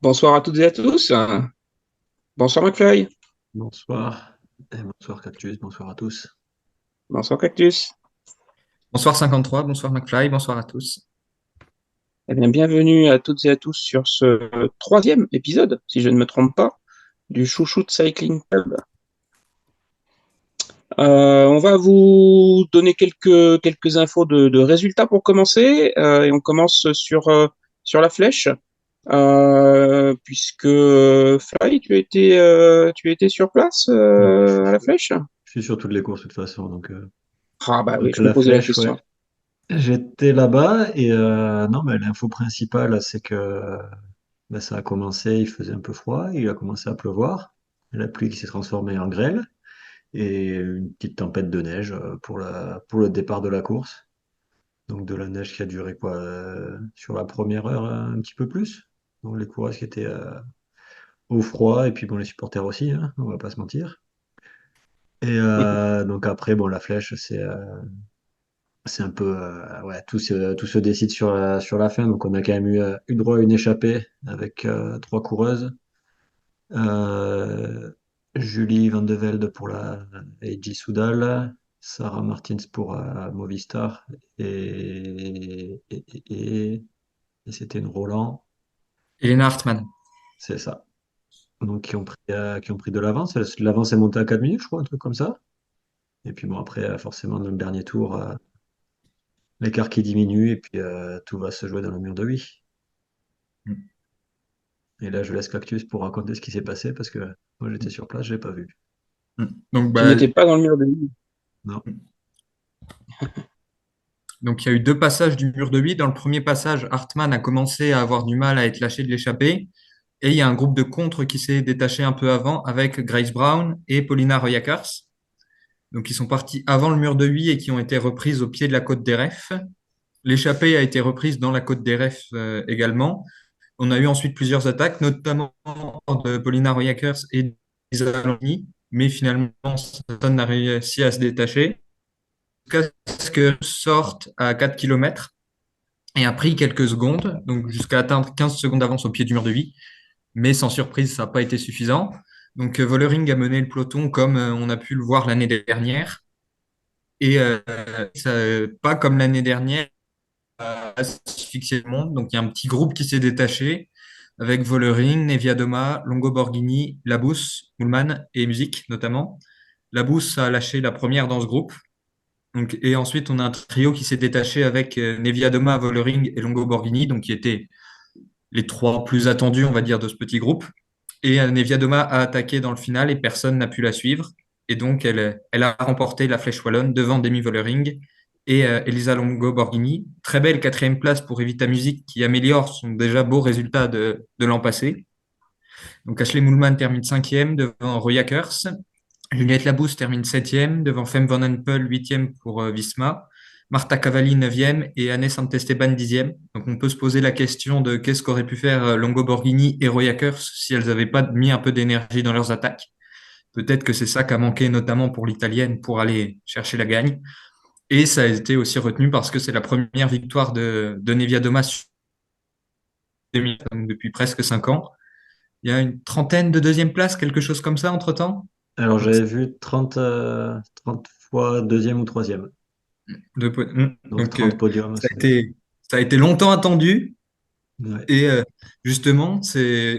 Bonsoir à toutes et à tous. Bonsoir McFly. Bonsoir, et bonsoir Cactus, bonsoir à tous. Bonsoir Cactus. Bonsoir 53, bonsoir McFly, bonsoir à tous. Eh bien, bienvenue à toutes et à tous sur ce troisième épisode, si je ne me trompe pas, du Chouchoute Cycling Club. On va vous donner quelques infos de résultats pour commencer, et on commence sur la flèche, puisque Fly, tu étais sur place Ouais, à la flèche? je suis sur toutes les courses de toute façon. Ah bah oui, Donc je me la posais la flèche, ouais. question. J'étais là-bas et non, mais l'info principale, c'est que ça a commencé, il faisait un peu froid, il a commencé à pleuvoir, la pluie qui s'est transformée en grêle et une petite tempête de neige pour le départ de la course. Donc de la neige qui a duré quoi, sur la première heure un petit peu plus. Donc les coureurs qui étaient au froid et puis bon les supporters aussi, hein, on va pas se mentir. Et donc après, bon, la flèche, c'est un peu, ouais, tout se décide sur la fin. Donc on a quand même eu droit à une échappée avec trois coureuses. Euh, Julie Van de Velde pour la AG Soudal, Sarah Martins pour Movistar et, et, et, et- et c'était une Roland, Elena Hartmann. c'est ça. Donc qui ont pris de l'avance. L'avance est montée à 4 minutes, je crois, un truc comme ça. Et puis bon, après, forcément, dans le dernier tour, l'écart qui diminue et puis tout va se jouer dans le mur de 8. Et là, je laisse Cactus pour raconter ce qui s'est passé parce que moi j'étais sur place, je l'ai pas vu. Donc, Tu bah, n'étais pas dans le mur de nuit. Non. donc, il y a eu deux passages du mur de 8. Dans le premier passage, Hartmann a commencé à avoir du mal à être lâché de l'échappée. Et il y a un groupe de contre qui s'est détaché un peu avant avec Grace Brown et Paulina Royakkers. Donc, ils sont partis avant le mur de 8 et qui ont été reprises au pied de la côte des Refs. L'échappée a été reprise dans la côte des Refs également. On a eu ensuite plusieurs attaques, notamment de Paulina Royakkers et d'Isa Longini, mais finalement, personne n'a réussi à se détacher. Casque sortent à 4 km et a pris quelques secondes, donc jusqu'à atteindre 15 secondes d'avance au pied du mur de vie. Mais sans surprise, ça n'a pas été suffisant. Donc Vollering a mené le peloton comme on a pu le voir l'année dernière. Et ça, pas comme l'année dernière, à fixer le monde. Donc il y a un petit groupe qui s'est détaché avec Vollering, Neviadoma, Longo Borghini, Labous, Moolman et Music notamment. Labous a lâché la première dans ce groupe. Donc, et ensuite, on a un trio qui s'est détaché avec Neviadoma, Vollering et Longo Borghini, donc qui étaient les trois plus attendus, on va dire, de ce petit groupe. Et Neviadoma a attaqué dans le final et personne n'a pu la suivre. Et donc, elle a remporté la Flèche Wallonne devant Demi Vollering et Elisa Longo Borghini. Très belle quatrième place pour Evita Music qui améliore son déjà beau résultat de l'an passé. Donc, Ashley Moolman termine cinquième devant Roy Akers. Juliette Labous termine septième devant Fem Van Empel, huitième pour Visma. Marta Cavalli, neuvième et Anne Santesteban, dixième. Donc on peut se poser la question de qu'est-ce qu'auraient pu faire Longo Borghini et Roy Akers si elles n'avaient pas mis un peu d'énergie dans leurs attaques. Peut-être que c'est ça qui a manqué notamment pour l'italienne pour aller chercher la gagne. Et ça a été aussi retenu parce que c'est la première victoire de Nevia Domas depuis presque 5 ans. Il y a une trentaine de deuxième place, quelque chose comme ça entre-temps. Alors Donc, j'avais vu 30 fois deuxième ou troisième. Donc donc 30 podiums, ça a ça a été longtemps attendu. ouais. Et justement,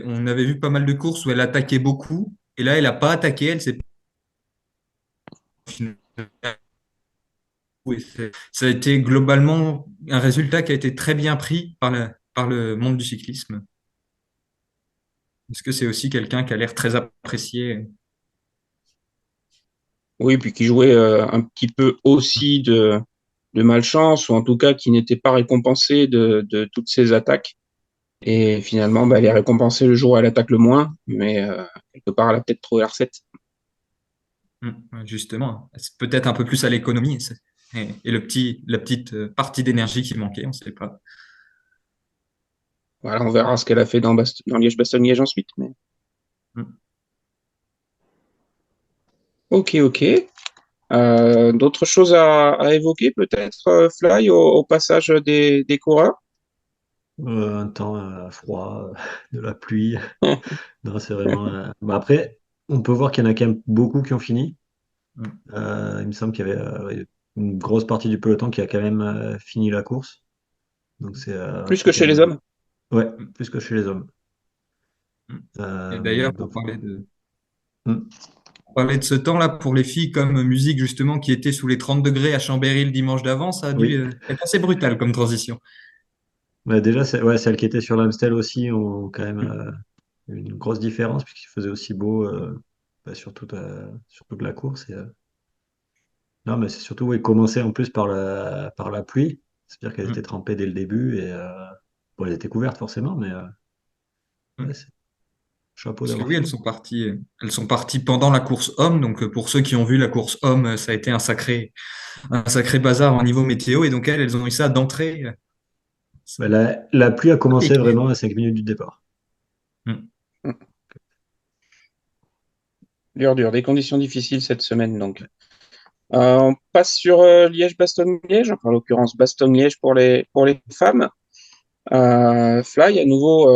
on avait vu pas mal de courses où elle attaquait beaucoup. Et là, elle n'a pas attaqué. Elle s'est oui, ça a été globalement un résultat qui a été très bien pris par le monde du cyclisme. Est-ce que c'est aussi quelqu'un qui a l'air très apprécié? Oui, puis qui jouait un petit peu aussi de malchance, ou en tout cas qui n'était pas récompensé de toutes ses attaques. Et finalement, bah, elle est récompensée le jour où elle attaque le moins, mais quelque part, elle a peut-être trouvé la recette. Justement, c'est peut-être un peu plus à l'économie. Et la petite partie d'énergie qui manquait, on ne sait pas. Voilà, on verra ce qu'elle a fait dans Liège-Bastogne-Liège ensuite. Mais... Mm. Ok, ok. D'autres choses à évoquer, peut-être, Fly, au passage des coureurs? Un temps froid, de la pluie. Non, c'est vraiment. Bah, après, on peut voir qu'il y en a quand même beaucoup qui ont fini. Mm. Il me semble qu'il y avait une grosse partie du peloton qui a quand même fini la course. Donc Plus c'est que quand chez même. les hommes. Ouais, Mm. plus que chez les hommes. Mm. Et d'ailleurs, Donc, pour parler de ce temps-là, pour les filles comme musique, justement, qui étaient sous les 30 degrés à Chambéry le dimanche d'avant, ça a dû oui. être assez brutal comme transition. Ouais, déjà, ouais, celles qui étaient sur l'Amstel aussi ont quand même Mm. une grosse différence puisqu'il faisait aussi beau bah, sur toute la course. Non, mais c'est surtout, oui, commencer en plus par la pluie. C'est-à-dire qu'elles étaient Mm. trempées dès le début et bon, elles étaient couvertes forcément, mais Mm. ouais, chapeau Parce que d'avoir oui, fait ça. elles sont parties pendant la course homme. Donc, pour ceux qui ont vu la course homme, ça a été un sacré bazar au niveau météo. Et donc, elles ont eu ça d'entrée. Mais la pluie a commencé Nickel. vraiment à 5 minutes du départ. Mm. Dur, dur. Des conditions difficiles cette semaine, donc. On passe sur Liège-Bastogne-Liège, enfin, en l'occurrence Bastogne-Liège pour les femmes. Fly, à nouveau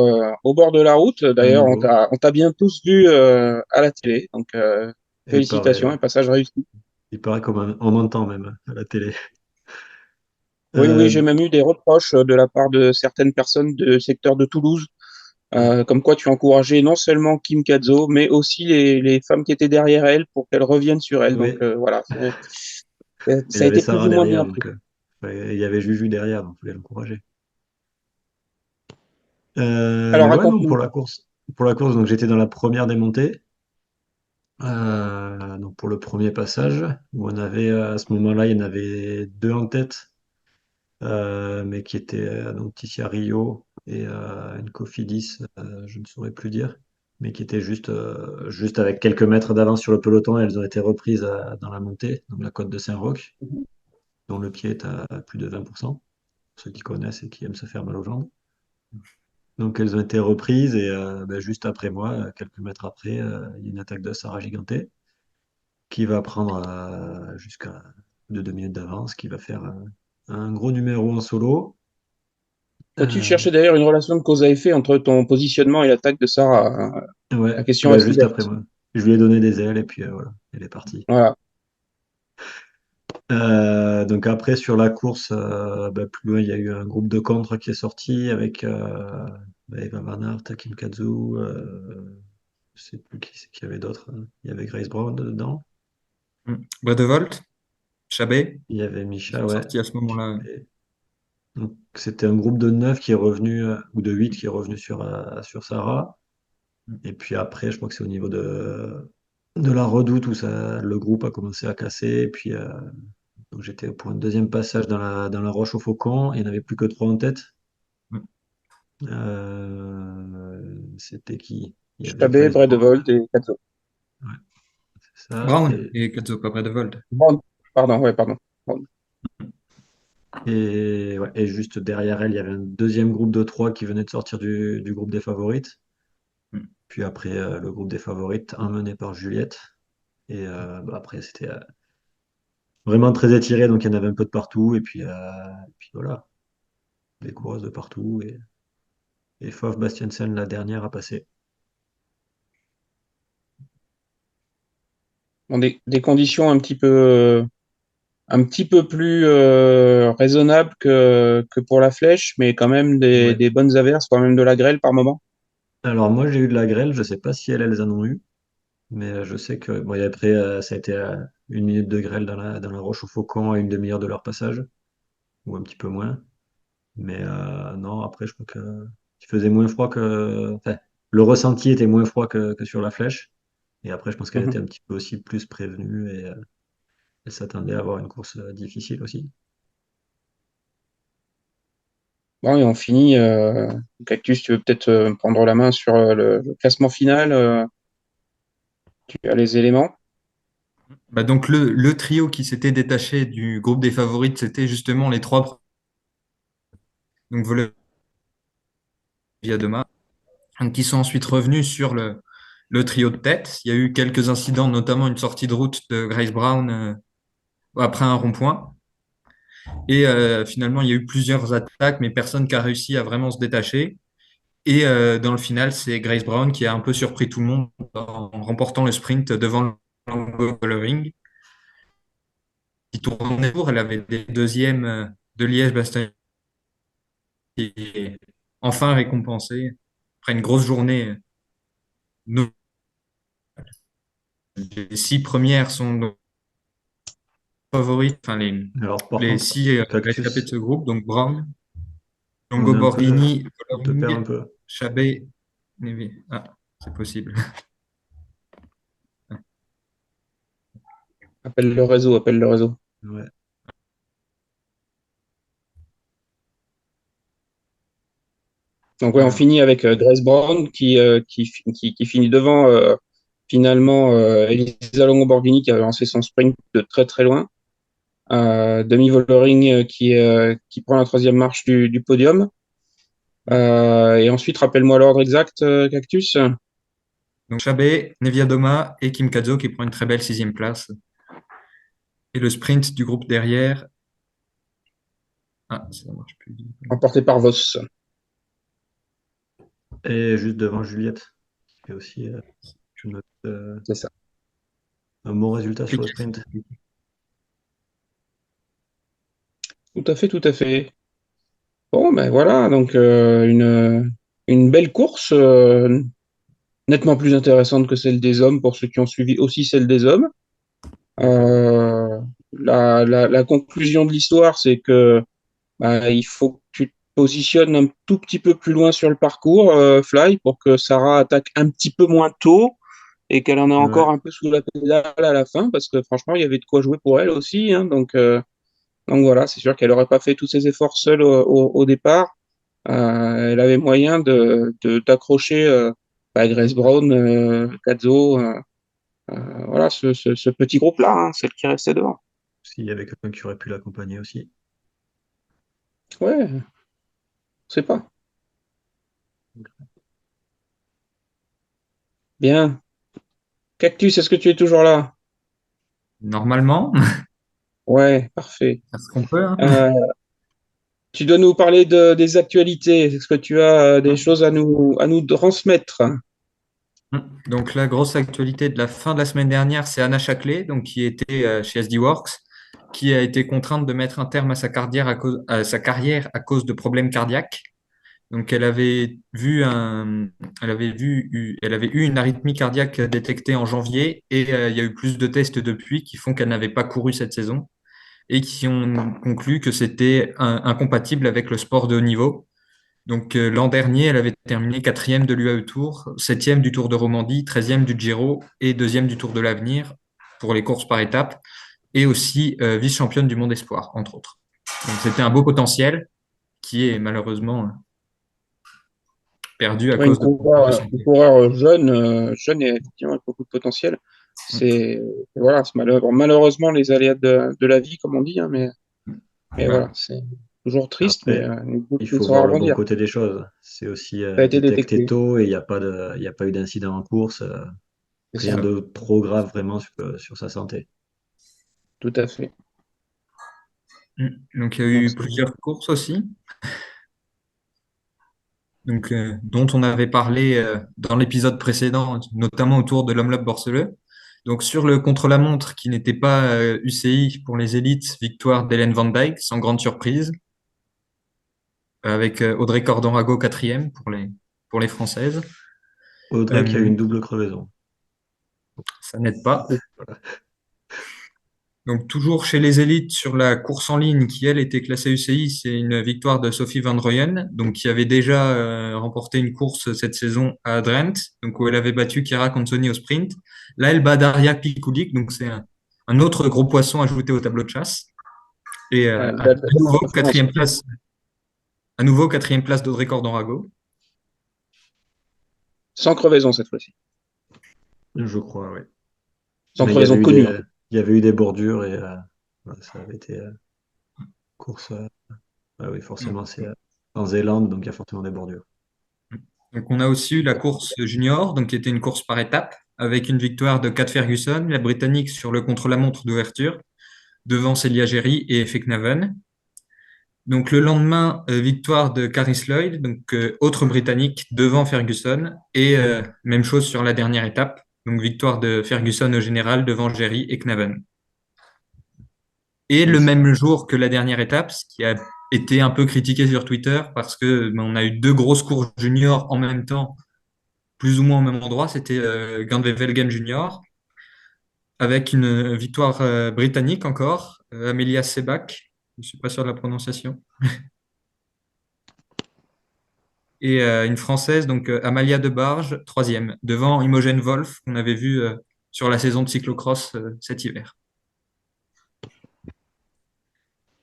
au bord de la route. À D'ailleurs, nouveau. on t'a bien tous vu à la télé, donc Et félicitations, un passage réussi. il paraît on m'entend même à la télé. Oui, oui, j'ai Euh, même eu des reproches de la part de certaines personnes du secteur de Toulouse, ouais. comme quoi tu encourageais non seulement Kim Kazo, mais aussi les femmes qui étaient derrière elle pour qu'elles reviennent sur elle. Donc Oui, voilà, il y ça a avait été plus Sarah ou moins derrière, bien donc pris. il y avait Juju derrière, donc il fallait l'encourager. Alors Mais ouais, non, raconte-nous. pour la course, donc j'étais dans la première des montées. Donc pour le premier passage, où on avait à ce moment-là, il y en avait deux en tête, mais qui étaient donc Ticia Rio et une Cofidis, je ne saurais plus dire, mais qui étaient juste avec quelques mètres d'avance sur le peloton et elles ont été reprises dans la montée, donc la côte de Saint-Roch, dont le pied est à plus de 20%, ceux qui connaissent et qui aiment se faire mal aux jambes. Donc elles ont été reprises et ben, juste après moi, quelques mètres après, il y a une attaque de Sarah Giganté qui va prendre jusqu'à de 2 minutes d'avance, qui va faire un gros numéro en solo. Toi, tu Euh, cherchais d'ailleurs une relation de cause à effet entre ton positionnement et l'attaque de Sarah. La ouais, question bah, reste juste ouverte. après moi. Je lui ai donné des ailes et puis voilà, elle est partie. Voilà. Donc après sur la course, bah, plus loin il y a eu un groupe de contre qui est sorti avec bah, Eva Van Aert, Kim Katsu, je sais plus qui c'est qu'il y avait d'autres, hein. Il y avait Grace Brown dedans, Bois de Volt, Chabet, il y avait ils Misha, sont ouais. sortis à ce moment-là. Donc, c'était un groupe de 9 qui est revenu, ou de 8 qui est revenu sur Sarah. Et puis après, je crois que c'est au niveau de la Redoute où le groupe a commencé à casser. Et puis donc j'étais pour un deuxième passage dans la Roche au Faucon. Il n'y en avait plus que trois en tête. C'était qui? Il y avait Chabé, Grace Brown, Bredevolt et Kato. ouais, c'est ça. Brown et Katzo, pas Bois de Volt. Bon, pardon, ouais, pardon. Bon. Ouais, et juste derrière elle, il y avait un deuxième groupe de trois qui venait de sortir du groupe des favorites. Puis après, le groupe des favorites, emmené par Juliette. Et bah, après, c'était vraiment très étiré, donc il y en avait un peu de partout. Et puis voilà, des coureuses de partout. Et Fauve Bastiansen, la dernière, a passé. Bon, des conditions un petit peu plus raisonnables que pour la flèche, mais quand même Ouais. des bonnes averses, quand même de la grêle par moment. Alors moi, j'ai eu de la grêle. Je sais pas si elles en ont eu. Mais je sais que bon, et après, ça a été 1 minute de grêle dans la Roche au Faucon à une demi-heure de leur passage, ou un petit peu moins. Mais non, après, je crois qu'il faisait moins froid que. Enfin, le ressenti était moins froid que sur la flèche. Et après, je pense qu'elle était Mhm. un petit peu aussi plus prévenue et elle s'attendait à avoir une course difficile aussi. Bon, et on finit. Cactus, tu veux peut-être prendre la main sur le classement final. Tu as les éléments. Bah donc le trio qui s'était détaché du groupe des favorites, c'était justement les trois. Donc Volodia demain, qui sont ensuite revenus sur le trio de tête. Il y a eu quelques incidents, notamment une sortie de route de Grace Brown après un rond-point. Et finalement, il y a eu plusieurs attaques, mais personne qui a réussi à vraiment se détacher. Et dans le final, c'est Grace Brown qui a un peu surpris tout le monde en remportant le sprint devant Lambeau Coloring. Qui tournait pour, elle avait des deuxièmes de Liège-Bastogne qui est enfin récompensée après une grosse journée. Nos- Les 6 premières sont nos favorites, enfin Alors, par les contre, 6 rescapés de Cactus, ce groupe, donc Brown, on Longo est un peu, Borghini, on te perd un Coloring, peu. Chabet, Neve. Ah, c'est possible. Appelle le réseau, appelle le réseau. Ouais. Donc ouais, on Alors, finit avec Grace Brown qui finit devant finalement Elisa Longo-Borghini qui avait lancé son sprint de très très loin. Demi Vollering qui prend la troisième marche du podium. Et ensuite, rappelle-moi l'ordre exact, Cactus. Donc Chabet, Neviadoma et Kim Kazo qui prend une très belle 6e place. Et le sprint du groupe derrière. Ah, ça marche plus. Emporté par Voss. et juste devant Juliette, qui est aussi je note, C'est ça. un bon résultat sur le Compliqué. sprint. Tout à fait, tout à fait. Bon, ben voilà, donc une belle course, nettement plus intéressante que celle des hommes pour ceux qui ont suivi aussi celle des hommes. Euh, la conclusion de l'histoire, c'est que bah, il faut que tu te positionnes un tout petit peu plus loin sur le parcours, Fly, pour que Sarah attaque un petit peu moins tôt et qu'elle en a encore Ouais. un peu sous la pédale à la fin, parce que franchement, il y avait de quoi jouer pour elle aussi, hein, donc voilà, c'est sûr qu'elle n'aurait pas fait tous ses efforts seule au départ. Elle avait moyen d'accrocher Grace Brown, Kadzo, voilà, ce petit groupe-là, hein, celle qui restait devant. S'il y avait quelqu'un qui aurait pu l'accompagner aussi. Ouais, je sais pas. Bien. Cactus, est-ce que tu es toujours là? Normalement, Ouais, parfait. c'est ce qu'on peut. Hein. Euh, Tu dois nous parler des actualités. Est-ce que tu as des choses à nous transmettre? Donc la grosse actualité de la fin de la semaine dernière, c'est Anna Chaclet, donc qui était chez SD Works, qui a été contrainte de mettre un terme à sa carrière à cause de problèmes cardiaques. Donc elle avait eu une arythmie cardiaque détectée en janvier et il y a eu plus de tests depuis qui font qu'elle n'avait pas couru cette saison et qui ont conclu que c'était incompatible avec le sport de haut niveau. Donc l'an dernier, elle avait terminé 4e de l'UAE Tour, 7e du Tour de Romandie, 13e du Giro et 2e du Tour de l'Avenir pour les courses par étapes et aussi vice-championne du monde espoir, entre autres. Donc c'était un beau potentiel qui est malheureusement perdu à Ouais, cause de problèmes de une santé. coureur jeune, jeune et effectivement avec beaucoup de potentiel. C'est voilà, c'est malheureusement les aléas de la vie, comme on dit, hein, mais Voilà. voilà, c'est toujours triste, mais Après, il il faut saura voir le bon rebondir. côté des choses. C'est aussi Ça a été détecté détecté, tôt et il y a pas eu d'incident en course. c'est Rien ça, de trop grave vraiment sur sa santé. tout à fait. Donc il y a Donc, eu plusieurs courses aussi, donc, dont on avait parlé dans l'épisode précédent, notamment autour de l'Omloop Borseleu. Donc sur le contre-la-montre qui n'était pas UCI pour les élites, victoire d'Hélène Van Dijk, sans grande surprise, avec Audrey Cordorago 4e pour les Françaises. Audrey qui a eu Euh, une double crevaison. Ça n'aide pas. Voilà. Donc toujours chez les élites sur la course en ligne qui, elle, était classée UCI, c'est une victoire de Sophie Van Rooyen, donc qui avait déjà remporté une course cette saison à Drenthe, donc où elle avait battu Chiara Consoni au sprint. Là, elle bat Daria Pikulik, donc c'est un autre gros poisson ajouté au tableau de chasse. Et belle performance. à nouveau quatrième place d'Audrey Cordorago. Sans crevaison cette fois-ci. Je crois, oui. Sans Mais crevaison connue. il y avait eu des bordures et voilà, ça avait été course. Ah oui, forcément, c'est en Zélande, donc il y a forcément des bordures. Donc on a aussi eu la course junior, donc qui était une course par étapes, avec une victoire de Kat Ferguson, la Britannique sur le contre-la-montre d'ouverture, devant Celia Gerry et Feknaven. Donc le lendemain, victoire de Caris Lloyd, donc autre Britannique devant Ferguson, et même chose sur la dernière étape, donc victoire de Ferguson au général devant Jerry et Knaven. Et le même jour que la dernière étape, ce qui a été un peu critiqué sur Twitter parce que on a eu deux grosses courses juniors en même temps, plus ou moins au même endroit, c'était Gandwevelgem Junior, avec une victoire britannique encore, Amelia Sebak, je ne suis pas sûr de la prononciation. Et une Française, donc Amalia Debarge, troisième, devant Imogen Wolf, qu'on avait vu sur la saison de cyclocross cet hiver.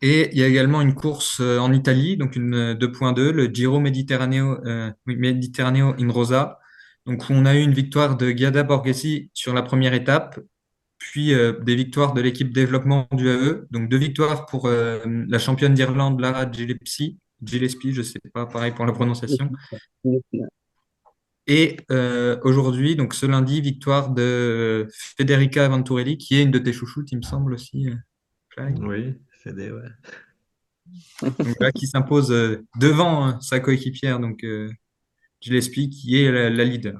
Et il y a également une course en Italie, donc une 2.2, le Giro Mediterraneo, Mediterraneo in Rosa, donc où on a eu une victoire de Giada Borghesi sur la première étape, puis des victoires de l'équipe développement du AE, donc deux victoires pour la championne d'Irlande, Lara Gillespie, je ne sais pas, pareil pour la prononciation. Et aujourd'hui, donc ce lundi, victoire de Federica Venturelli, qui est une de tes chouchoutes, il me semble aussi. Oui, Fédé, ouais. Donc là, qui s'impose devant sa coéquipière, donc Gillespie, qui est la leader.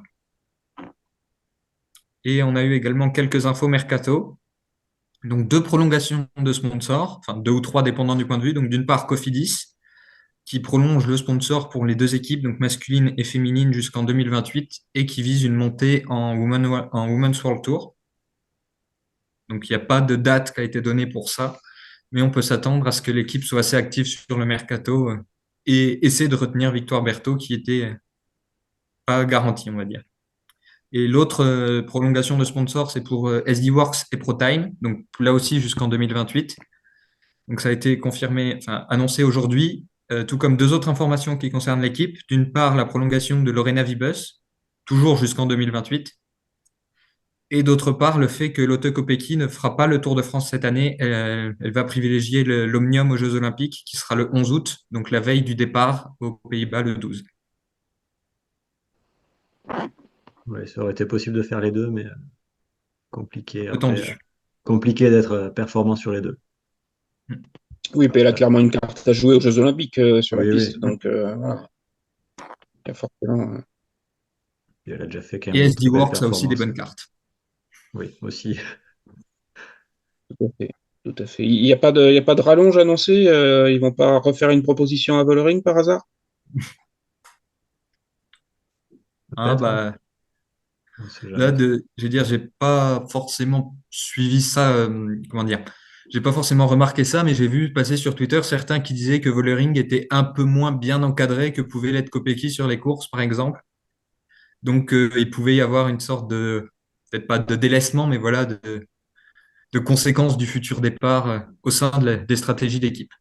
Et on a eu également quelques infos mercato. Donc deux prolongations de sponsors, enfin deux ou trois dépendant du point de vue. Donc d'une part, Cofidis, qui prolonge le sponsor pour les deux équipes, donc masculine et féminine, jusqu'en 2028 et qui vise une montée en Women's World Tour. Donc il n'y a pas de date qui a été donnée pour ça, mais on peut s'attendre à ce que l'équipe soit assez active sur le mercato et essaie de retenir Victoire Berthaud, qui était pas garantie, on va dire. Et l'autre prolongation de sponsor, c'est pour SD Works et ProTime, donc là aussi jusqu'en 2028. Donc ça a été confirmé, enfin annoncé aujourd'hui, tout comme deux autres informations qui concernent l'équipe. D'une part, la prolongation de Lorena Vibus, toujours jusqu'en 2028. Et d'autre part, le fait que Lotte Kopecky ne fera pas le Tour de France cette année. Elle va privilégier l'Omnium aux Jeux Olympiques, qui sera le 11 août, donc la veille du départ aux Pays-Bas le 12. Ouais, ça aurait été possible de faire les deux, mais compliqué après. Tendu. Compliqué d'être performant sur les deux. Oui, puis elle a clairement une carte à jouer aux Jeux Olympiques sur la Oui, piste. oui. Donc, voilà. Il y a forcément. Et elle a déjà fait quand Et même de SD très belles Works a aussi des performances. bonnes cartes. Oui, aussi. Tout à fait. Tout à fait. Il n'y a pas de, il y a pas de rallonge annoncé. Ils vont pas refaire une proposition à Vollering par hasard? Hein, Peut-être, hein. bah, On sait là, jamais. je veux dire, j'ai pas forcément suivi ça, comment dire, j'ai pas forcément remarqué ça, mais j'ai vu passer sur Twitter certains qui disaient que Vollering était un peu moins bien encadré que pouvait l'être Kopecky sur les courses, par exemple. Donc, il pouvait y avoir une sorte de, peut-être pas de délaissement, mais voilà, de conséquences du futur départ au sein des stratégies d'équipe.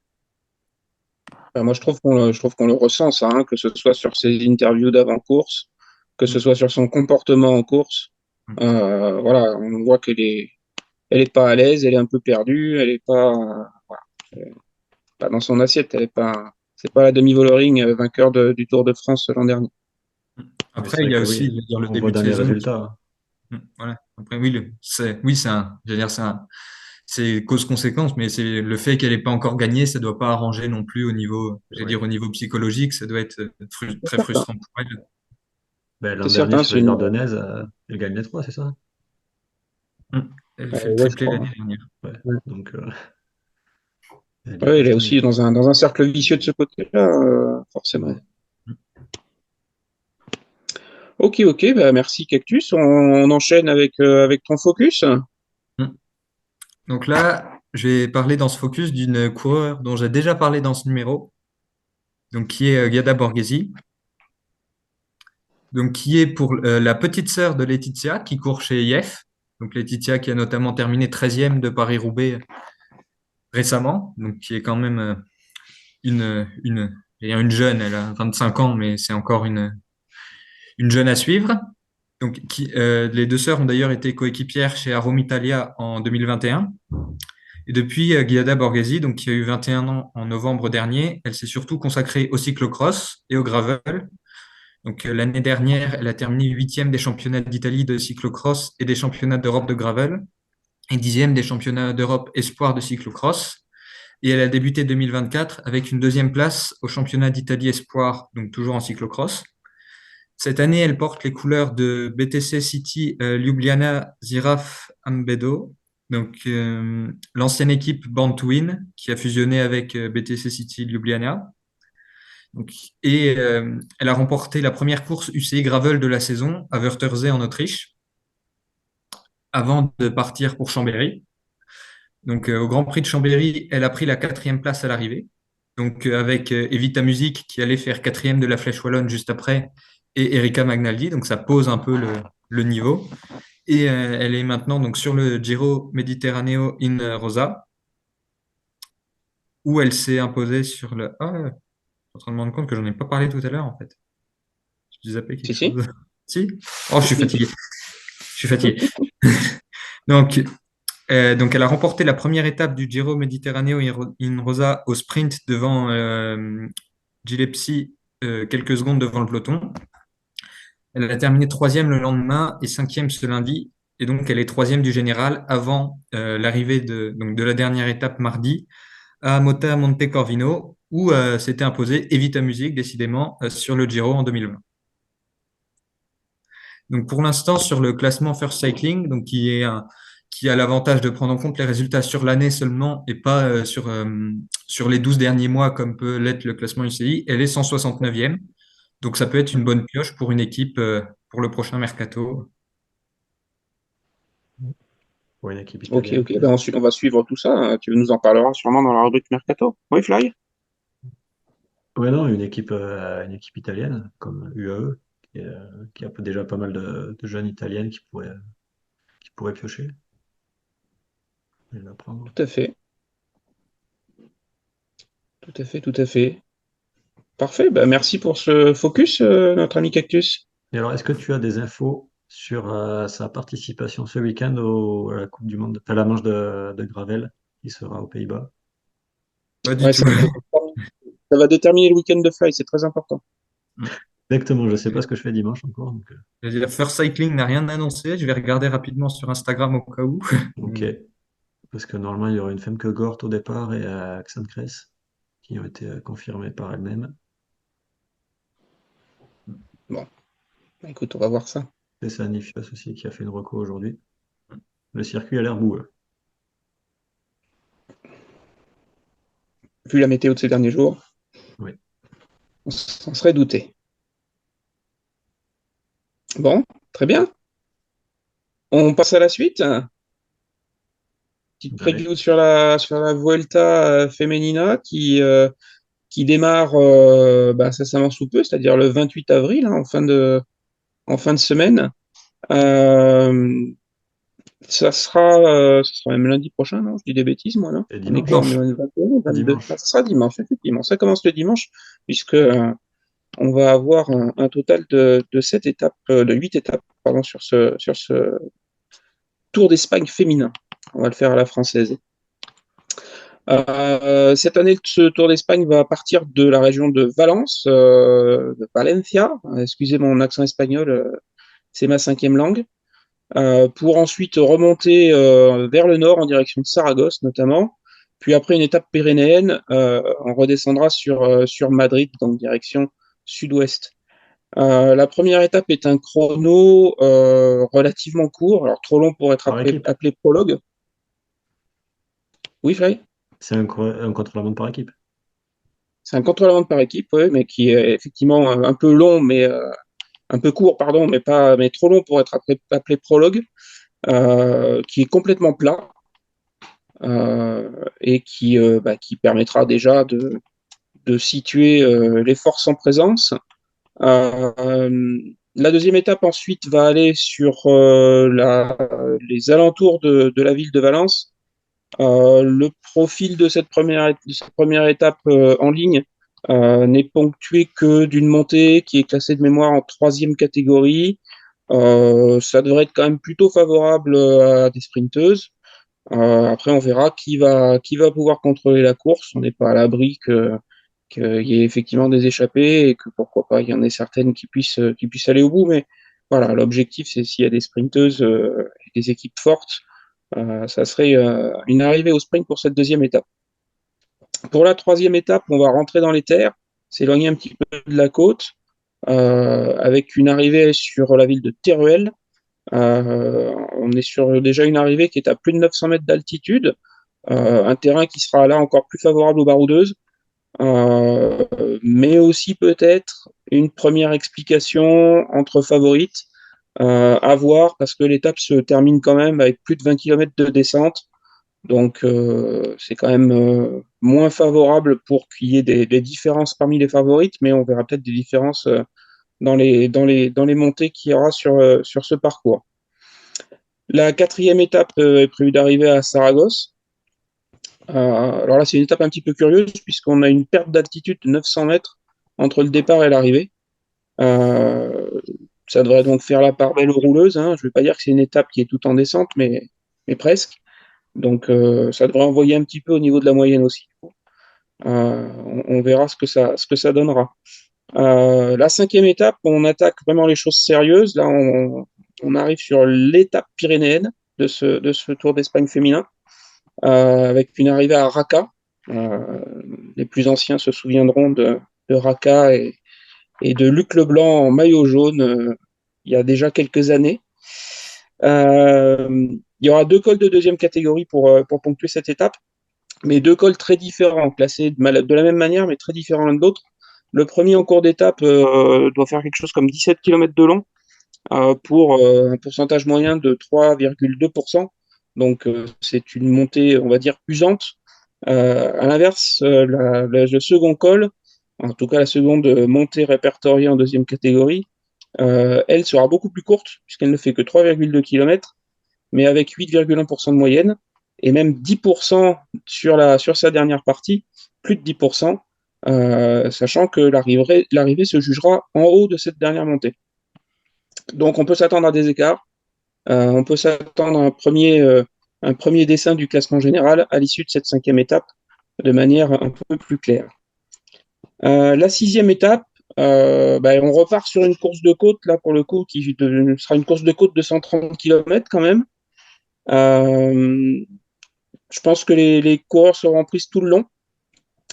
Enfin, moi, je trouve qu'on le ressent, ça, hein, que ce soit sur ses interviews d'avant-course, que ce soit sur son comportement en course. Voilà, on voit elle est pas à l'aise, elle est un peu perdue, elle est pas, voilà, elle est pas dans son assiette, c'est pas la demi-Vollering vainqueur du Tour de France l'an dernier. Mais c'est Après, il vrai y a que aussi, oui, je veux dire, le on début voit de dans les saison. résultats. Voilà. Après, oui, c'est un, je veux dire, c'est cause-conséquence, mais c'est le fait qu'elle n'ait pas encore gagné, ça ne doit pas arranger non plus au niveau, je veux Oui. dire, au niveau psychologique, ça doit être C'est très certain. frustrant pour elle. Ben, l'an C'est dernier, certain, sur c'est les une, Ardennaises, elle gagne les trois, c'est ça? Elle fait le ouais, je triplé crois. l'année dernière. Ouais. Ouais. Donc, elle y Ouais, elle est passe tous les aussi ans. dans un cercle vicieux de ce côté-là, forcément. Ouais. Ok, ok, bah merci Cactus. On enchaîne avec ton focus. Donc là, je vais parler dans ce focus d'une coureur dont j'ai déjà parlé dans ce numéro, donc qui est Giada Borghesi, donc qui est pour la petite sœur de Laetitia qui court chez IF. Donc Laetitia qui a notamment terminé 13e de Paris-Roubaix récemment, donc qui est quand même une jeune, elle a 25 ans, mais c'est encore une jeune à suivre. Donc, les deux sœurs ont d'ailleurs été coéquipières chez Arom Italia en 2021. Et depuis, Giada Borghesi, donc, qui a eu 21 ans en novembre dernier, elle s'est surtout consacrée au cyclocross et au gravel. Donc, l'année dernière, elle a terminé 8e des championnats d'Italie de cyclocross et des championnats d'Europe de gravel et 10e des championnats d'Europe espoir de cyclocross. Et elle a débuté 2024 avec une deuxième place au championnat d'Italie Espoir, donc toujours en cyclocross. Cette année, elle porte les couleurs de BTC City Ljubljana Ziraf Ambedo, donc l'ancienne équipe Born to Win qui a fusionné avec BTC City Ljubljana. Donc, et elle a remporté la première course UCI Gravel de la saison à Wörthersee en Autriche avant de partir pour Chambéry. Donc au Grand Prix de Chambéry, elle a pris la 4e place à l'arrivée. Donc avec Evita Music qui allait faire 4e de la Flèche Wallonne juste après et Erika Magnaldi. Donc ça pose un peu le niveau. Et elle est maintenant donc sur le Giro Mediterraneo in Rosa où elle s'est imposée sur le... Ah, je suis en train de me rendre compte que j'en ai pas parlé tout à l'heure en fait. Je zappé quelque Si, si. chose. Si? Oh, je suis Si. fatigué. Je suis fatigué. Donc, donc, elle a remporté la première étape du Giro Mediterraneo in Rosa au sprint devant Gillespie, quelques secondes devant le peloton. Elle a terminé 3e le lendemain et 5e ce lundi. Et donc, elle est 3e du général avant l'arrivée de la dernière étape mardi à Mota Monte Corvino, où s'était imposé Evita Music, décidément, sur le Giro en 2020. Donc pour l'instant, sur le classement First Cycling, donc qui a l'avantage de prendre en compte les résultats sur l'année seulement et pas sur les 12 derniers mois comme peut l'être le classement UCI, elle est 169e. Donc ça peut être une bonne pioche pour une équipe pour le prochain mercato. Pour une équipe Ok, italienne. ok. Ben, on va suivre tout ça. Tu nous en parleras sûrement dans la rubrique Mercato. Oui, Fly? Ouais, non, une équipe italienne comme UAE, qui a déjà pas mal de jeunes italiennes qui pourraient piocher et la prendre. Tout à fait. Tout à fait, tout à fait. Parfait. Ben, merci pour ce focus, notre ami Cactus. Et alors, est-ce que tu as des infos sur sa participation ce week-end à la Coupe du Monde, à la manche de Gravel, qui sera aux Pays-Bas? Pas du Ouais, tout. ça va déterminer le week-end de Fly, c'est très important. Exactement, je ne sais pas ce que je fais dimanche encore. Donc, Je veux dire, First Cycling n'a rien annoncé. Je vais regarder rapidement sur Instagram au cas où. ok, parce que normalement, il y aurait une Femke Gort au départ et Axel Kress, qui ont été confirmés par elle-même. Bon, bah, écoute, on va voir ça. Et c'est Annie Fios aussi qui a fait une reco aujourd'hui. Le circuit a l'air boueux. Vu la météo de ces derniers jours, Oui. on s'en serait douté. Bon, très bien. On passe à la suite. Petite Allez, preview sur la Vuelta Femenina qui démarre incessamment sous peu, c'est-à-dire le 28 avril, hein, en fin de semaine. Euh, ça sera même lundi prochain, non? Je dis des bêtises, moi, non? et On est quoi? On est dimanche. le 21, 22. Ah, Dimanche. ça sera dimanche, effectivement. Ça commence le dimanche, puisque on va avoir un total de 7 étapes, de 8 étapes, pardon, sur ce Tour d'Espagne féminin. On va le faire à la française. Cette année, ce Tour d'Espagne va partir de la région de Valence, de Valencia. Excusez mon accent espagnol, c'est ma cinquième langue. Pour ensuite remonter vers le nord en direction de Saragosse notamment. Puis après une étape pyrénéenne, on redescendra sur Madrid, donc direction sud-ouest. La première étape est un chrono relativement court, alors trop long pour être Par équipe. appelé prologue. Oui, Fly? C'est un contre-la-montre par équipe. C'est un contre-la-montre par équipe, ouais, mais qui est effectivement un peu long, mais un peu court, pardon, mais trop long pour être appelé prologue, qui est complètement plat et qui permettra déjà de situer les forces en présence. Euh, la deuxième étape ensuite va aller sur les alentours de la ville de Valence. Le profil de cette première étape en ligne n'est ponctué que d'une montée qui est classée de mémoire en troisième catégorie. Ça devrait être quand même plutôt favorable à des sprinteuses. Après, on verra qui va pouvoir contrôler la course. On n'est pas à l'abri qu'il y ait effectivement des échappées et que pourquoi pas il y en ait certaines qui puissent aller au bout. Mais voilà, l'objectif, c'est s'il y a des sprinteuses et des équipes fortes, ça serait une arrivée au sprint pour cette deuxième étape. Pour la troisième étape, on va rentrer dans les terres, s'éloigner un petit peu de la côte, avec une arrivée sur la ville de Teruel. On est sur déjà une arrivée qui est à plus de 900 mètres d'altitude, un terrain qui sera là encore plus favorable aux baroudeuses, mais aussi peut-être une première explication entre favorites, à voir parce que l'étape se termine quand même avec plus de 20 km de descente. Donc, c'est quand même moins favorable pour qu'il y ait des différences parmi les favorites, mais on verra peut-être des différences dans les montées qu'il y aura sur ce parcours. La quatrième étape est prévue d'arriver à Saragosse. Alors là, c'est une étape un petit peu curieuse, puisqu'on a une perte d'altitude de 900 mètres entre le départ et l'arrivée. Euh, Ça devrait donc faire la part belle aux rouleuses, hein. Je ne vais pas dire que c'est une étape qui est tout en descente, mais presque. Donc, ça devrait envoyer un petit peu au niveau de la moyenne aussi. On verra ce que ça donnera. La cinquième étape, on attaque vraiment les choses sérieuses. Là, on arrive sur l'étape pyrénéenne de ce Tour d'Espagne féminin, avec une arrivée à Raqqa. Les plus anciens se souviendront de Raqqa et de Luc Leblanc en maillot jaune il y a déjà quelques années. Il y aura 2 cols de deuxième catégorie pour ponctuer cette étape, mais 2 cols très différents, classés de la même manière, mais très différents l'un de l'autre. Le premier en cours d'étape doit faire quelque chose comme 17 km de long pour un pourcentage moyen de 3,2%. Donc c'est une montée, on va dire, usante. À l'inverse, le second col, en tout cas la seconde montée répertoriée en deuxième catégorie, elle sera beaucoup plus courte, puisqu'elle ne fait que 3,2 km, mais avec 8,1% de moyenne, et même 10% sur sa dernière partie, plus de 10%, sachant que l'arrivée se jugera en haut de cette dernière montée. Donc on peut s'attendre à des écarts, on peut s'attendre à un premier dessin du classement général à l'issue de cette cinquième étape, de manière un peu plus claire. La sixième étape, on repart sur une course de côte, là pour le coup, qui sera une course de côte de 130 km quand même. Je pense que les coureurs seront prises tout le long,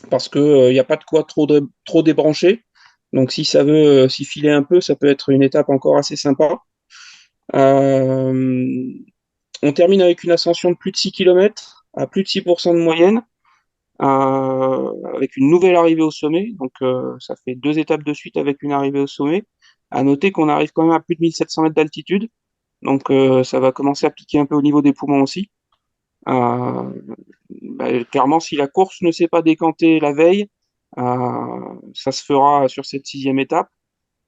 parce qu'il n'y a pas de quoi trop débrancher. Donc si ça veut s'y filer un peu, ça peut être une étape encore assez sympa. On termine avec une ascension de plus de 6 km, à plus de 6% de moyenne, avec une nouvelle arrivée au sommet. Donc ça fait 2 étapes de suite avec une arrivée au sommet. À noter qu'on arrive quand même à plus de 1700 mètres d'altitude. Donc ça va commencer à piquer un peu au niveau des poumons aussi. Clairement, si la course ne s'est pas décantée la veille, ça se fera sur cette sixième étape.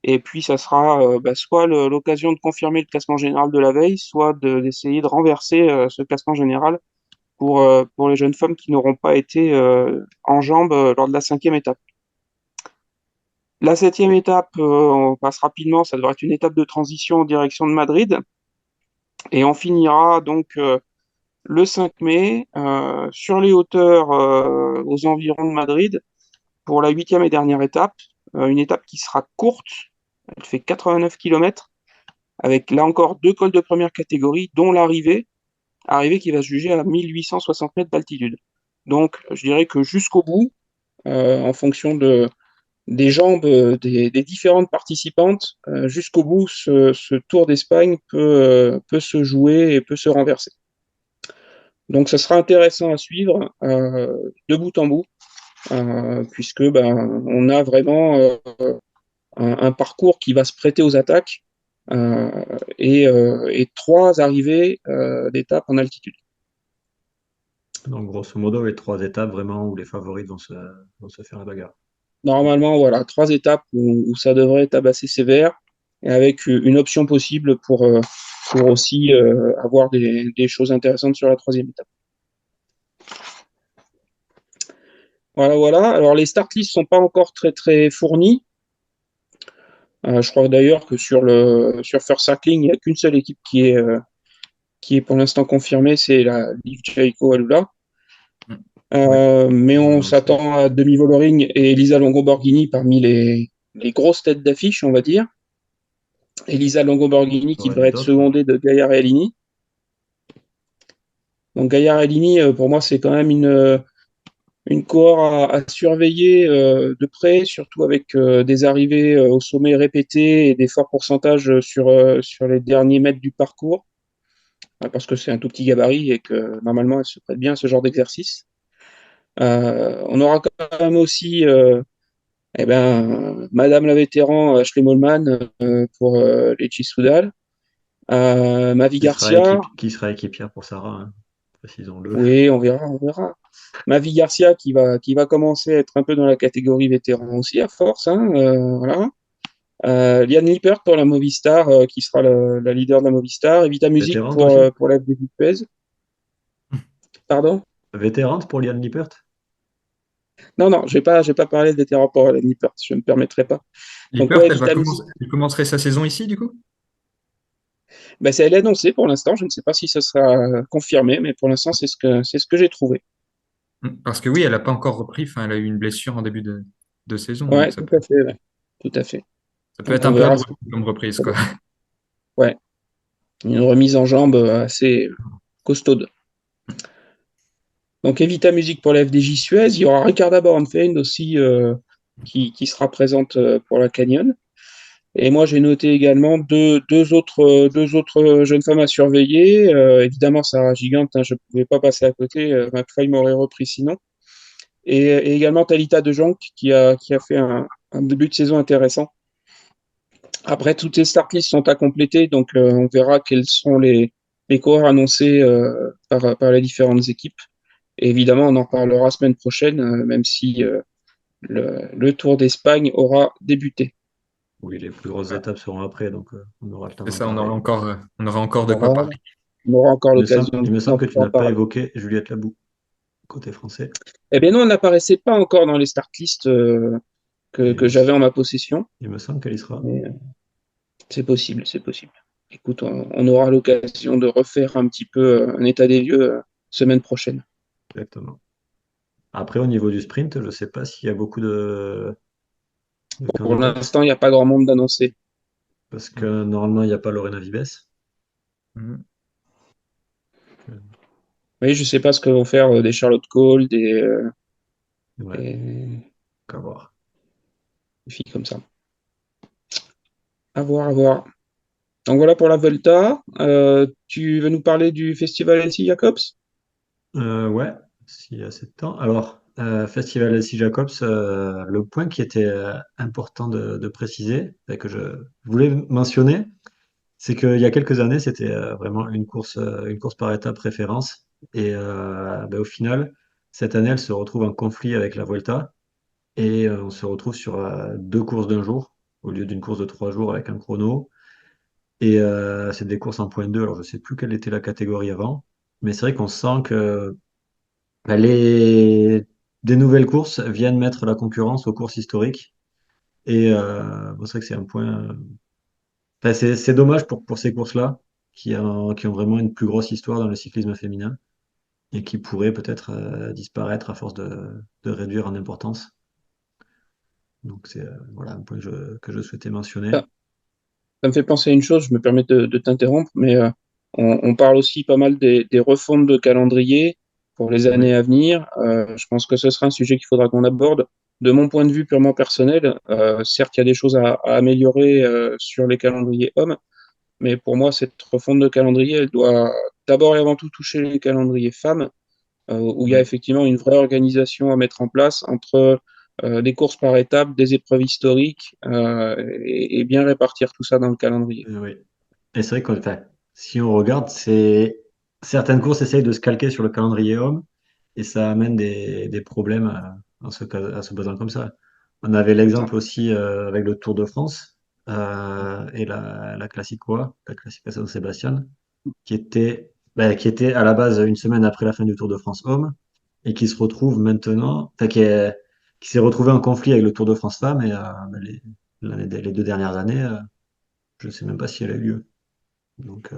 Et puis, ça sera soit l'occasion de confirmer le classement général de la veille, soit d'essayer de renverser ce classement général pour les jeunes femmes qui n'auront pas été en jambes lors de la cinquième étape. La septième étape, on passe rapidement, ça devrait être une étape de transition en direction de Madrid. Et on finira donc le 5 mai sur les hauteurs aux environs de Madrid pour la huitième et dernière étape. Une étape qui sera courte, elle fait 89 km, avec là encore 2 cols de première catégorie, dont arrivée qui va se juger à 1860 mètres d'altitude. Donc, je dirais que jusqu'au bout, en fonction des jambes des différentes participantes, jusqu'au bout, ce Tour d'Espagne peut se jouer et peut se renverser. Donc, ça sera intéressant à suivre de bout en bout, puisque on a vraiment un parcours qui va se prêter aux attaques et 3 arrivées d'étapes en altitude. Donc, grosso modo, les 3 étapes vraiment où les favoris vont se faire la bagarre. Normalement, voilà, 3 étapes où ça devrait être assez sévère, et avec une option possible pour aussi avoir des choses intéressantes sur la troisième étape. Voilà. Alors, les start lists sont pas encore très, très fournies. Je crois d'ailleurs que sur First Cycling, il n'y a qu'une seule équipe qui est pour l'instant confirmée, c'est la Liv Jaiko Alula. Mais on s'attend à Demi Vollering et Elisa Longo-Borghini parmi les grosses têtes d'affiche, on va dire. Elisa Longo-Borghini qui devrait être secondée de Gaia Realini. Donc Gaia Realini, pour moi, c'est quand même une cohorte à surveiller de près, surtout avec des arrivées au sommet répétées et des forts pourcentages sur les derniers mètres du parcours, parce que c'est un tout petit gabarit et que normalement elle se prête bien à ce genre d'exercice. On aura quand même aussi Madame la vétéran Ashley Mollman pour les Soudal. Mavi Garcia, Qui sera équipière pour Sarah, hein, précisons-le. oui, on verra, on verra. Mavi Garcia qui va commencer à être un peu dans la catégorie vétéran aussi à force, hein, voilà. Liane Lippert pour la Movistar, qui sera la leader de la Movistar. Evita Music Vétérante aussi? pour la FDJ Suez. Pardon? Vétérante pour Liane Lippert? Non, non, j'ai pas parlé de vétéran pour Liane Lippert, je ne me permettrai pas. Donc Lippert, ouais, Evita Music, elle commencerait sa saison ici, du coup? ben, c'est elle est annoncée pour l'instant. Je ne sais pas si ça sera confirmé, mais pour l'instant, c'est ce que j'ai trouvé. Parce que oui, elle n'a pas encore repris. Enfin, elle a eu une blessure en début de saison, donc Ouais, tout à fait, ouais. Tout à fait. ça peut Donc être on un peu verra ce abrupt comme reprise, que quoi. ouais, une remise en jambe assez costaude. Donc Evita Music pour la FDJ Suez. Il y aura Ricarda Bauernfeind aussi qui sera présente pour la Canyon. Et moi, j'ai noté également deux autres jeunes femmes à surveiller. Évidemment, Sarah Gigante, hein, je ne pouvais pas passer à côté. McFly m'aurait repris sinon. Et également Talita De Jong qui a fait un début de saison intéressant. Après, toutes les start lists sont à compléter, donc on verra quels sont les coureurs annoncés par les différentes équipes. Et évidemment, on en parlera semaine prochaine, même si le Tour d'Espagne aura débuté. Oui, les plus grosses étapes seront après, donc on aura le temps C'est d'en ça, parler. on aura encore On de quoi aura, parler. on aura encore l'occasion Il me semble que tu d'en n'as pas parler. évoqué Juliette Labou, côté français. Eh bien non, elle n'apparaissait pas encore dans les start lists Et que j'avais en ma possession, il me semble qu'elle y sera. mais c'est possible, c'est possible. Écoute, on aura l'occasion de refaire un petit peu un état des lieux semaine prochaine. Exactement. Après, au niveau du sprint, je ne sais pas s'il y a beaucoup de Pour candidates, l'instant, il n'y a pas grand monde d'annoncé. parce que normalement, il n'y a pas Lorena Vives. Mhm. Oui, je sais pas ce que vont faire des Charlotte Cole, Ouais, des à voir. filles comme ça. À voir, à voir. Donc voilà pour la Volta. Tu veux nous parler du festival LC Jacobs? Ouais, s'il y a assez de temps. Alors, Festival Elsie Jacobs, le point qui était important de préciser, et que je voulais mentionner, c'est qu'il y a quelques années, c'était vraiment une course par étape référence. Et ben, au final, cette année, elle se retrouve en conflit avec la Vuelta. Et on se retrouve sur deux courses d'un jour, au lieu d'une course de 3 jours avec un chrono. Et c'est des courses en point 2. Alors je sais plus quelle était la catégorie avant. Mais c'est vrai qu'on sent que ben, des nouvelles courses viennent mettre la concurrence aux courses historiques. Et bon, c'est vrai que c'est un point. Enfin, c'est dommage pour ces courses-là, qui ont vraiment une plus grosse histoire dans le cyclisme féminin et qui pourraient peut-être disparaître à force de réduire en importance. Donc c'est voilà un point que je souhaitais mentionner. Ça, ça me fait penser à une chose, je me permets de t'interrompre, mais on parle aussi pas mal des refontes de calendrier pour les Oui, années à venir. Je pense que ce sera un sujet qu'il faudra qu'on aborde. De mon point de vue purement personnel, certes, il y a des choses à améliorer sur les calendriers hommes, mais pour moi, cette refonte de calendrier, elle doit d'abord et avant tout toucher les calendriers femmes, où il y a oui, effectivement une vraie organisation à mettre en place entre des courses par étapes, des épreuves historiques, et bien répartir tout ça dans le calendrier. oui. Et c'est vrai que enfin, si on regarde, certaines courses essayent de se calquer sur le calendrier homme et ça amène des problèmes à se basant comme ça. On avait Ça. l'exemple aussi avec le Tour de France et la Classicoa, la Classica San Sebastian, qui était à la base une semaine après la fin du Tour de France homme et qui se retrouve maintenant, enfin, qui s'est retrouvé en conflit avec le Tour de France femmes et ben, les 2 dernières années, je ne sais même pas si elle a eu lieu. Donc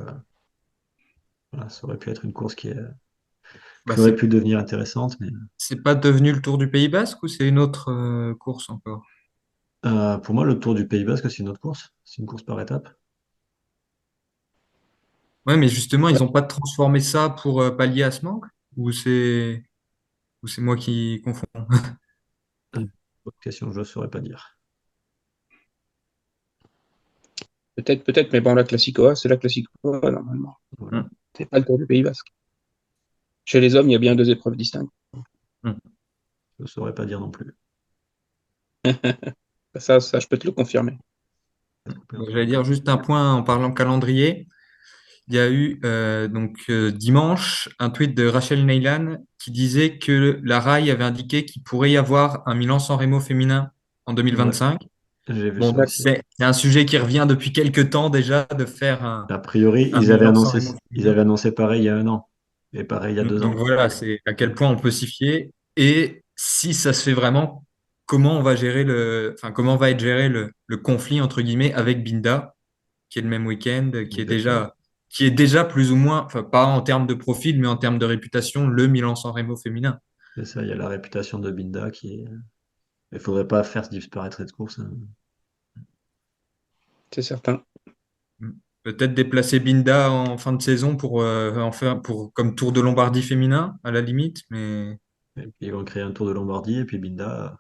voilà, ça aurait pu être une course Bah, qui aurait pu devenir intéressante, mais c'est pas devenu le Tour du Pays Basque ou c'est une autre course encore? pour moi, le Tour du Pays Basque, c'est une autre course. C'est une course par étape. Ouais, mais justement, ils n'ont pas transformé ça pour pallier à ce manque? Ou c'est... Ou c'est moi qui confonds? Bonne question, je ne saurais pas dire. Peut-être, mais bon, la Classico, c'est la Classico, normalement. Voilà. Hmm, C'est pas le Tour du Pays Basque. Chez les hommes, il y a bien deux épreuves distinctes. hmm. Je ne saurais pas dire non plus. Ça, je peux te le confirmer. J'ai Donc, perdu j'allais mon dire cœur. juste un point en parlant calendrier. Il y a eu dimanche un tweet de Rachel Neylan qui disait que la RAI avait indiqué qu'il pourrait y avoir un Milan-San Remo féminin en Ouais, 2025. j'ai vu Bon, ça là, aussi. c'est un sujet qui revient depuis quelques temps déjà de faire A priori, un Milan-San Remo ils féminin. avaient annoncé pareil il y a 1 an. Et pareil il y a deux Donc ans. voilà, c'est à quel point on peut s'y fier. Et si ça se fait vraiment, comment on va gérer comment va être géré le conflit entre guillemets avec Binda, qui est le même week-end, Exactement. qui est déjà plus ou moins, enfin pas en termes de profil, mais en termes de réputation, le Milan-San Remo féminin. C'est ça, il y a la réputation de Binda qui est. Il faudrait pas faire disparaître cette course, hein. C'est certain. Peut-être déplacer Binda en fin de saison pour en faire comme Tour de Lombardie féminin à la limite, Et puis ils vont créer un Tour de Lombardie et puis Binda.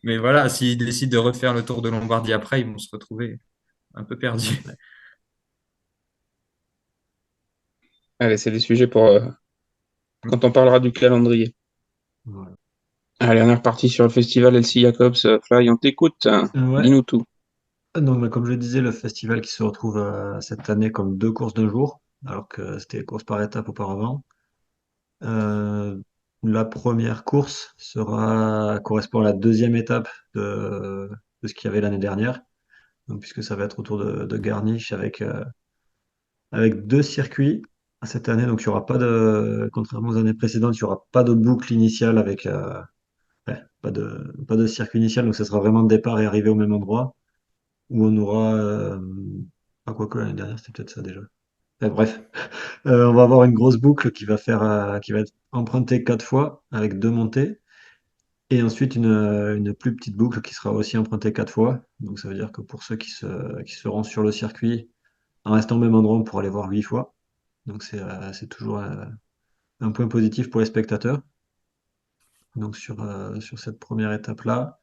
mais voilà, s'ils décident de refaire le Tour de Lombardie après, ils vont se retrouver un peu perdus. Ouais, Allez, c'est des sujets pour quand on parlera du calendrier. voilà. Allez, on est reparti sur le festival LC Jacobs. Fly, on t'écoute, hein. Ouais. Dis-nous tout. Donc, bah, comme je le disais, le festival qui se retrouve cette année comme 2 courses d'un jour, alors que c'était course par étape auparavant. Euh, la première course correspond à la deuxième étape de ce qu'il y avait l'année dernière. Donc, puisque ça va être autour de Garniche avec 2 circuits cette année. Donc, il y aura pas contrairement aux années précédentes, il n'y aura pas de boucle initiale ouais, pas de circuit initial. Donc, ça sera vraiment départ et arrivée au même endroit où on aura, ah, quoique l'année dernière, c'était peut-être ça déjà. Bref, on va avoir une grosse boucle qui va être empruntée 4 fois avec 2 montées. Et ensuite une plus petite boucle qui sera aussi empruntée 4 fois. Donc ça veut dire que pour ceux qui seront sur le circuit, en restant au même endroit, on pourra les voir 8 fois. Donc c'est toujours un point positif pour les spectateurs. Donc sur cette première étape-là.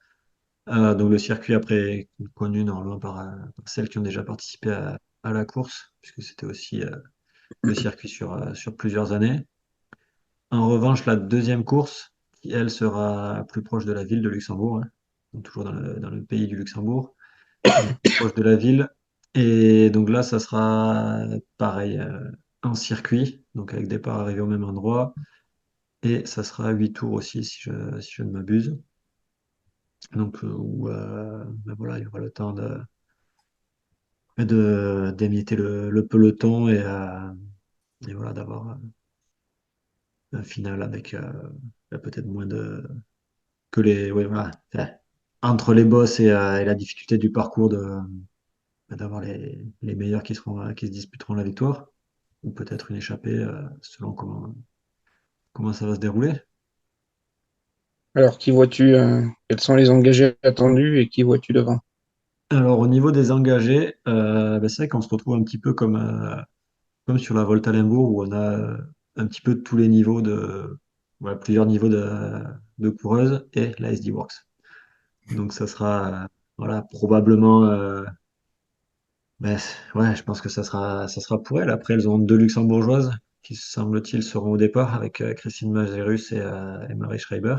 Donc le circuit après est connu normalement par celles qui ont déjà participé à la course, puisque c'était aussi le circuit sur plusieurs années. En revanche, la deuxième course, qui elle sera plus proche de la ville de Luxembourg, hein, donc toujours dans le pays du Luxembourg, donc plus proche de la ville. Et donc là, ça sera pareil, en circuit, donc avec départ arrivé au même endroit. Et ça sera 8 tours aussi, si je ne m'abuse. Donc où ben voilà, il y aura le temps d'émietter le peloton et voilà, d'avoir un final avec peut-être moins de que les ouais, voilà, entre les bosses et la difficulté du parcours d'avoir les meilleurs qui se disputeront la victoire ou peut-être une échappée selon comment ça va se dérouler. Alors, qui vois-tu, quels sont les engagés attendus et qui vois-tu devant? Alors au niveau des engagés, ben, c'est vrai qu'on se retrouve un petit peu comme sur la Volta à Limbourg où on a un petit peu tous les niveaux voilà, plusieurs niveaux de coureuses et la SD Works. Donc ça sera voilà, probablement ben, ouais, je pense que ça sera pour elles. Après, elles ont 2 luxembourgeoises qui, semble-t-il, seront au départ avec Christine Majerus et Marie Schreiber.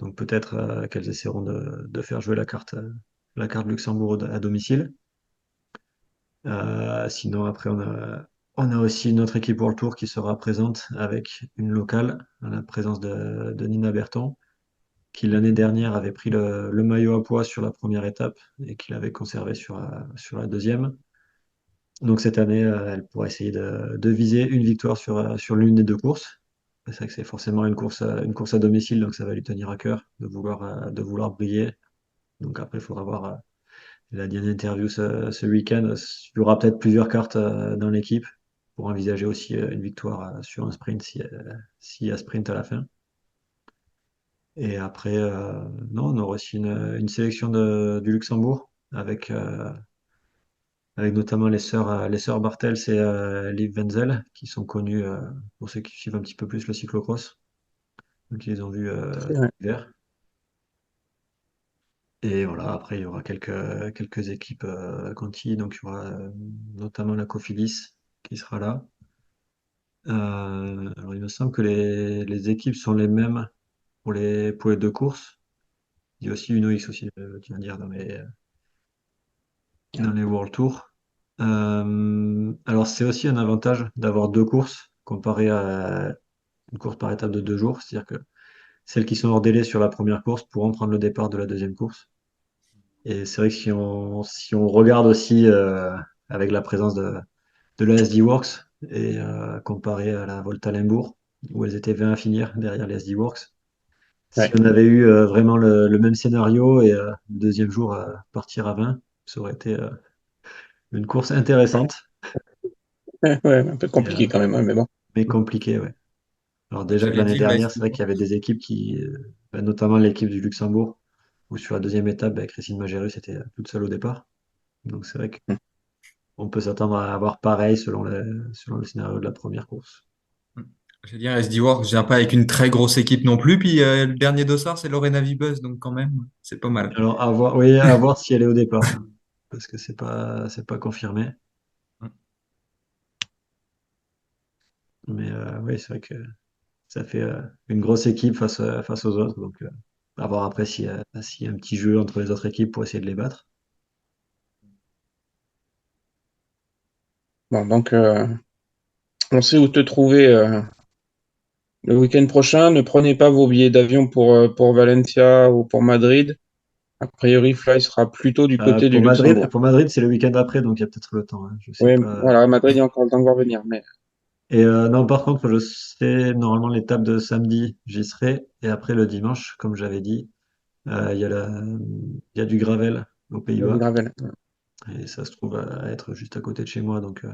Donc peut-être qu'elles essaieront de faire jouer la carte Luxembourg à domicile. Sinon, après, on a aussi une autre équipe World Tour qui sera présente avec une locale, à la présence de Nina Berton, qui l'année dernière avait pris le maillot à poids sur la première étape et qui l'avait conservé sur la deuxième. Donc cette année, elle pourra essayer de viser une victoire sur l'une des 2 courses. C'est vrai que c'est forcément une course à domicile, donc ça va lui tenir à cœur de vouloir briller. Donc après, il faudra voir. Elle a dit en interview ce week-end. Il y aura peut-être plusieurs cartes dans l'équipe pour envisager aussi une victoire sur un sprint s'il y a sprint à la fin. Et après, non, on aura aussi une sélection du Luxembourg avec notamment les sœurs Bartels et Liv Wenzel, qui sont connues pour ceux qui suivent un petit peu plus le cyclocross. Donc, ils ont vu C'est vrai. l'hiver. Et voilà, après, il y aura quelques équipes Conti. Donc, il y aura notamment la Cofidis qui sera là. Alors, il me semble que les équipes sont les mêmes pour les deux courses. Il y a aussi une OX aussi, tu vas dire, dans les World Tour. Alors, c'est aussi un avantage d'avoir deux courses comparé à une course par étape de 2 jours. C'est-à-dire que celles qui sont hors délai sur la première course pourront prendre le départ de la deuxième course. Et c'est vrai que si on regarde aussi avec la présence de la SD Works et comparé à la Volta Limbourg, où elles étaient 20 à finir derrière les SD Works, si Ouais. on avait eu vraiment le même scénario et le deuxième jour partir à 20, ça aurait été une course intéressante, Ouais, un peu mais, compliqué quand même, hein, mais bon. compliquée, ouais. Alors déjà que J'allais l'année dire, la dernière, c'est SD vrai qu'il y avait des équipes notamment l'équipe du Luxembourg, où sur la deuxième étape, Christine Magérus était toute seule au départ. Donc c'est vrai Hmm. qu'on peut s'attendre à avoir pareil selon le scénario de la première course. Je veux dire, SD Works vient pas avec une très grosse équipe non plus. Puis le dernier dossard, c'est Lorena Vibus, donc quand même, c'est pas mal. Alors à voir, oui, à voir si elle est au départ, hein, parce que c'est pas confirmé. Mais oui, c'est vrai que ça fait une grosse équipe face aux autres. Donc à voir après s'il y a un petit jeu entre les autres équipes pour essayer de les battre. Bon, donc, on sait où te trouver le week-end prochain. Ne prenez pas vos billets d'avion pour Valencia ou pour Madrid. A priori, Fly sera plutôt du côté du Pour Madrid, Luxembourg. pour Madrid, c'est le week-end après, donc il y a peut-être le temps, hein, je sais Oui, pas. voilà, Madrid, il y a encore le temps de voir venir. Mais Et non, par contre, je sais normalement l'étape de samedi, j'y serai. Et après le dimanche, comme j'avais dit, il y a du gravel aux il y a du Pays-Bas. gravel. Et ça se trouve à être juste à côté de chez moi, donc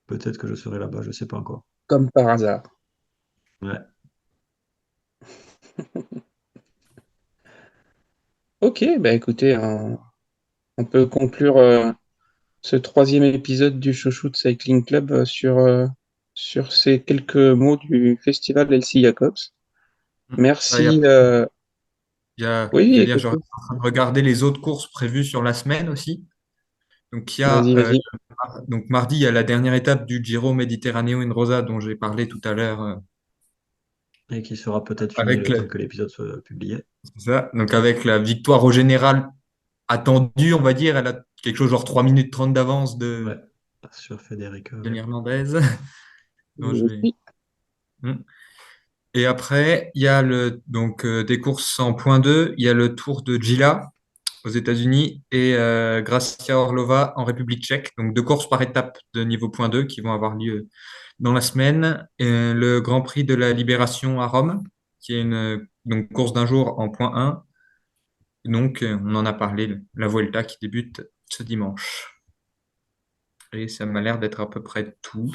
peut-être que je serai là-bas, je sais pas encore. Comme par hasard. Ouais. Ok, bah écoutez, on peut conclure ce troisième épisode du Chouchoute Cycling Club sur ces quelques mots du festival Elsie Jacobs. Ah, et Merci. après, Oui, j'allais dire, je suis écoutez, en train de regarder les autres courses prévues sur la semaine aussi. Donc, vas-y, vas-y. donc mardi, il y a la dernière étape du Giro Mediterraneo in Rosa dont j'ai parlé tout à l'heure. Et qui sera peut-être fini Avec le temps la, que l'épisode soit publié. c'est ça. Donc, avec la victoire au général attendue, on va dire, elle a quelque chose genre 3 minutes 30 d'avance Ouais. Sur Federica, de ouais. l'Irlandaise. Non, je vais. Oui. Hmm. Et après, il y a des courses en point 2. Il y a le Tour de Gila aux États-Unis et Gracia Orlova en République tchèque. Donc deux courses par étape de niveau point 2 qui vont avoir lieu dans la semaine. Et le Grand Prix de la Libération à Rome, qui est une donc, course d'un jour en point 1. Donc on en a parlé, la Vuelta qui débute ce dimanche. Et ça m'a l'air d'être à peu près tout.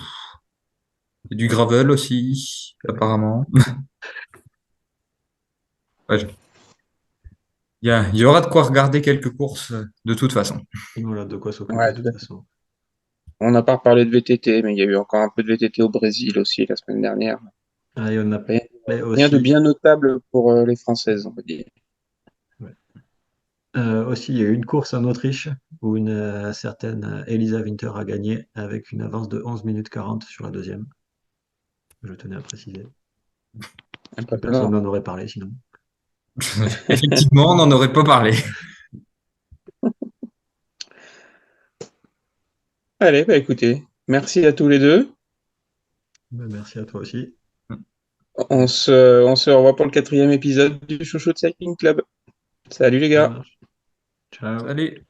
Et du gravel aussi, apparemment. Ouais, il y aura de quoi regarder quelques courses de toute façon. Voilà, de quoi s'occuper Ouais, de tout toute à fait. façon. On n'a pas reparlé de VTT, mais il y a eu encore un peu de VTT au Brésil aussi la semaine dernière. Ah, et on a Rien, parlé rien de aussi. bien notable pour les Françaises, on va dire. Ouais. Aussi, il y a eu une course en Autriche où une certaine Elisa Winter a gagné avec une avance de 11 minutes 40 sur la deuxième. Je tenais à préciser. Un Que peu personne peur. n'en aurait parlé sinon. Effectivement, on n'en aurait pas parlé. Allez, bah écoutez, merci à tous les deux. Ben, merci à toi aussi. On se revoit pour le quatrième épisode du Chouchou de Cycling Club. Salut les Ça gars. marche. Ciao. Salut.